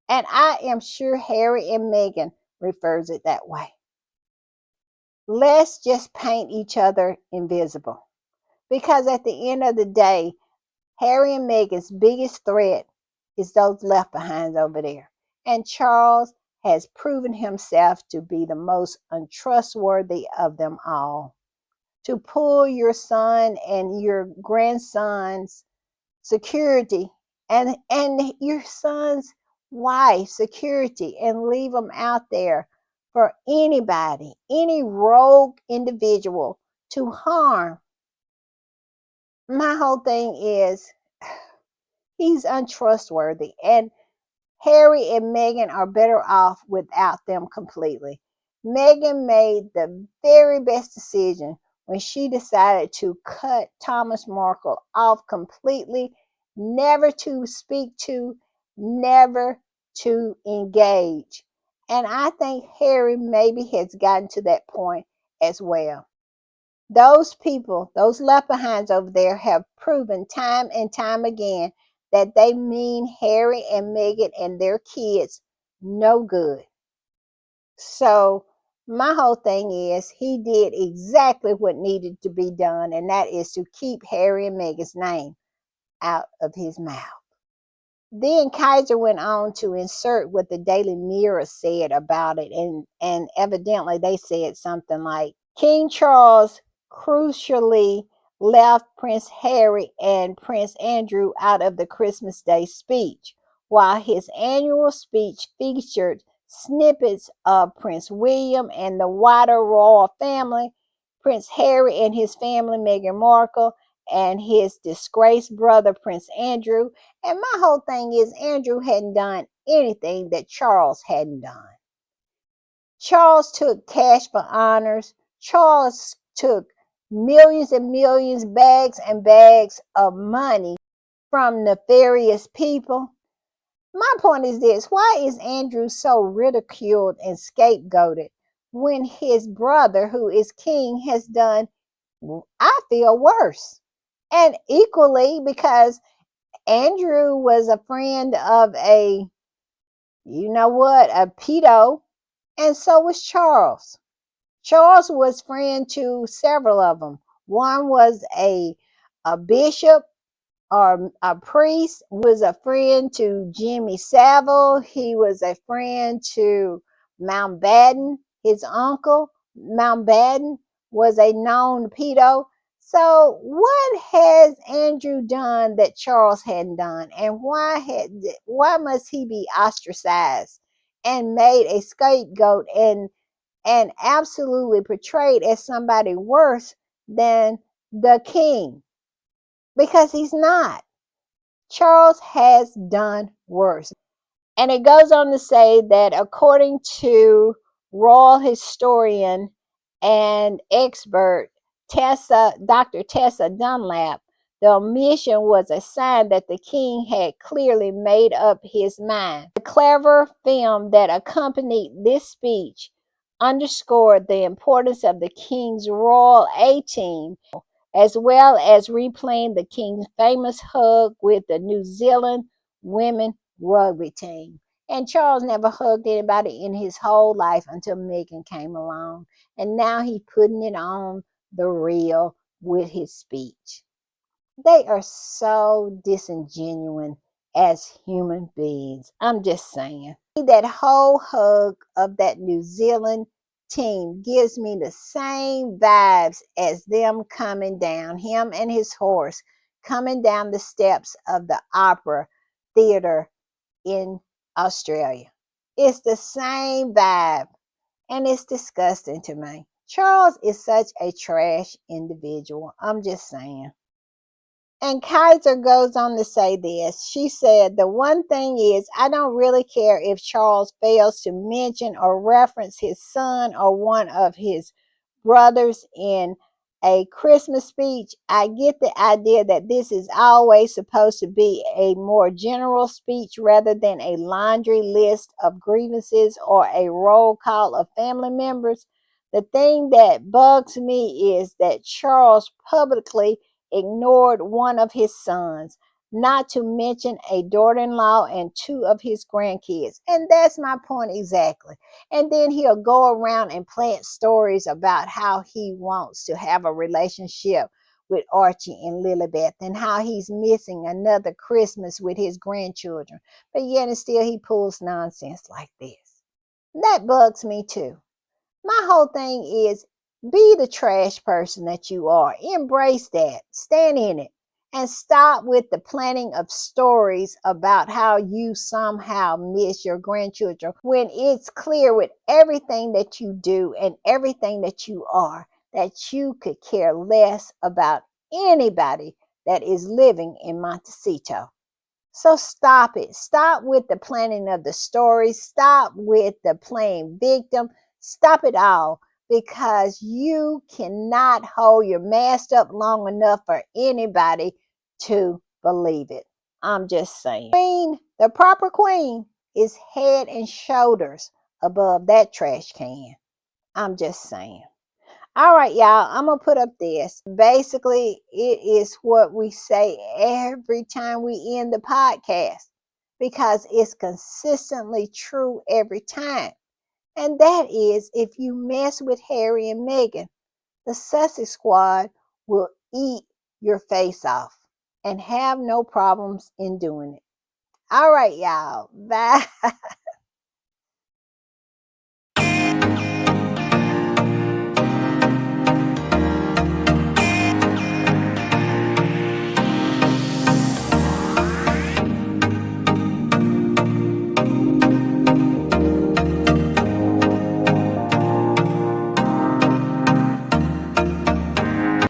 And I am sure Harry and Meghan refers it that way. Let's just paint each other invisible. Because at the end of the day, Harry and Meghan's biggest threat is those left behinds over there. And Charles has proven himself to be the most untrustworthy of them all. To pull your son and your grandson's security and your son's wife security and leave them out there for anybody, any rogue individual to harm. My whole thing is he's untrustworthy, and Harry and Meghan are better off without them completely. Meghan made the very best decision when she decided to cut Thomas Markle off completely, never to speak to, never to engage. And I think Harry maybe has gotten to that point as well. Those people, those left behinds over there, have proven time and time again that they mean Harry and Meghan and their kids no good. So my whole thing is he did exactly what needed to be done, and that is to keep Harry and Meghan's name out of his mouth. Then Kaiser went on to insert what the Daily Mirror said about it, and evidently they said something like King Charles crucially left Prince Harry and Prince Andrew out of the Christmas Day speech, while his annual speech featured snippets of Prince William and the wider royal family. Prince Harry and his family, Meghan Markle, and his disgraced brother, Prince Andrew. And my whole thing is, Andrew hadn't done anything that Charles hadn't done. Charles took cash for honors. Charles took millions and millions, bags and bags of money from nefarious people. My point is this: why is Andrew so ridiculed and scapegoated when his brother, who is king, has done, I feel, worse? And equally, because Andrew was a friend of a, you know what, a pedo, and so was Charles. Charles was friend to several of them. One was a bishop or a priest, was a friend to Jimmy Savile. He was a friend to Mountbatten. His uncle, Mountbatten, was a known pedo. So what has Andrew done that Charles hadn't done? And why must he be ostracized and made a scapegoat and absolutely portrayed as somebody worse than the king? Because he's not. Charles has done worse. And it goes on to say that according to royal historian and expert Dr. Tessa Dunlap, the omission was a sign that the king had clearly made up his mind. The clever film that accompanied this speech underscored the importance of the king's royal A-team, as well as replaying the king's famous hug with the New Zealand women rugby team. And Charles never hugged anybody in his whole life until Meghan came along. And now he's putting it on the reel with his speech. They are so disingenuous as human beings. I'm just saying. That whole hug of that New Zealand team gives me the same vibes as them coming down, him and his horse coming down the steps of the Opera Theatre in Australia. It's the same vibe, and it's disgusting to me. Charles is such a trash individual. I'm just saying. And Kaiser goes on to say this. She said, the one thing is, I don't really care if Charles fails to mention or reference his son or one of his brothers in a Christmas speech. I get the idea that this is always supposed to be a more general speech rather than a laundry list of grievances or a roll call of family members. The thing that bugs me is that Charles publicly ignored one of his sons, not to mention a daughter-in-law and two of his grandkids. And that's my point exactly. And then he'll go around and plant stories about how he wants to have a relationship with Archie and Lilibeth and how he's missing another Christmas with his grandchildren. But yet and still he pulls nonsense like this. That bugs me too. My whole thing is, be the trash person that you are. Embrace that. Stand in it. And stop with the planning of stories about how you somehow miss your grandchildren when it's clear with everything that you do and everything that you are that you could care less about anybody that is living in Montecito. So stop it. Stop with the planning of the story. Stop with the playing victim. Stop it all, because you cannot hold your mask up long enough for anybody to believe it. I'm just saying. Queen, the proper queen, is head and shoulders above that trash can. I'm just saying. All right, y'all, I'm going to put up this. Basically, it is what we say every time we end the podcast because it's consistently true every time. And that is, if you mess with Harry and Meghan, the Sussex Squad will eat your face off and have no problems in doing it. All right, y'all. Bye.